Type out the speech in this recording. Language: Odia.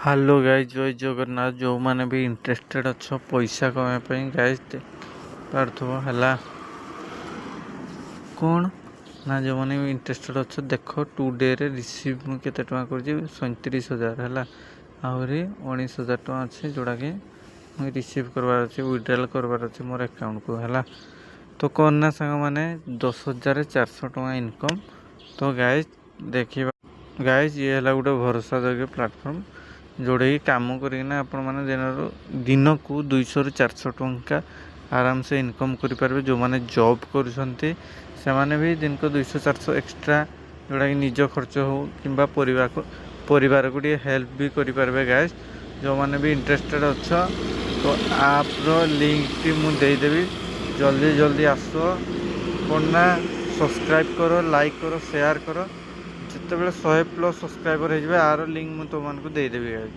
ହ୍ୟାଲୋ ଗାଇଜ୍, ଜୟ ଜଗନ୍ନାଥ। ଯେଉଁମାନେ ବି ଇଣ୍ଟରେଷ୍ଟେଡ୍ ଅଛ ପଇସା କମାଇବା ପାଇଁ ଗାଇଜ୍ ପାରୁଥିବ ହେଲା କ'ଣ ନା, ଯେଉଁମାନେ ବି ଇଣ୍ଟରେଷ୍ଟେଡ୍ ଅଛ ଦେଖ 2 ଡେରେ ରିସିଭ୍ ମୁଁ କେତେ ଟଙ୍କା କରୁଛି 37,000 ହେଲା। ଆହୁରି 19,000 ଟଙ୍କା ଅଛି ଯେଉଁଟାକି ମୁଁ ରିସିଭ୍ କରିବାର ଅଛି, ୱିଡ୍ରାଲ୍ କରିବାର ଅଛି ମୋର ଆକାଉଣ୍ଟକୁ ହେଲା। ତ କ'ଣ ନା ସାଙ୍ଗମାନେ 10,400 ଟଙ୍କା ଇନକମ୍। ତ ଗାଇଜ୍ ଦେଖିବା ଗାଇଜ୍, ଇଏ ହେଲା ଗୋଟେ ଭରସା ଯୋଗ୍ୟ ପ୍ଲାଟଫର୍ମ ଯେଉଁଟାକି କାମ କରିକିନା ଆପଣମାନେ ଦିନକୁ 200ରୁ 400 ଟଙ୍କା ଆରାମସେ ଇନକମ୍ କରିପାରିବେ। ଯେଉଁମାନେ ଜବ୍ କରୁଛନ୍ତି ସେମାନେ ବି ଦିନକୁ 200-400 ଏକ୍ସଟ୍ରା, ଯେଉଁଟାକି ନିଜ ଖର୍ଚ୍ଚ ହେଉ କିମ୍ବା ପରିବାରକୁ ଟିକେ ହେଲ୍ପ ବି କରିପାରିବେ ଗାଇଜ୍। ଯେଉଁମାନେ ବି ଇଣ୍ଟରେଷ୍ଟେଡ୍ ଅଛ ତ ଆପ୍ର ଲିଙ୍କଟି ମୁଁ ଦେଇଦେବି, ଜଲ୍ଦି ଆସ। କ'ଣ ନା ସବସ୍କ୍ରାଇବ୍ କର, ଲାଇକ୍ କର, ସେୟାର କର। ଯେତେବେଳେ 100+ ସବସ୍କ୍ରାଇବର୍ ହେଇଯିବେ ଆର ଲିଙ୍କ୍ ମୁଁ ତୁମମାନଙ୍କୁ ଦେଇଦେବି ଗାଇଜ୍।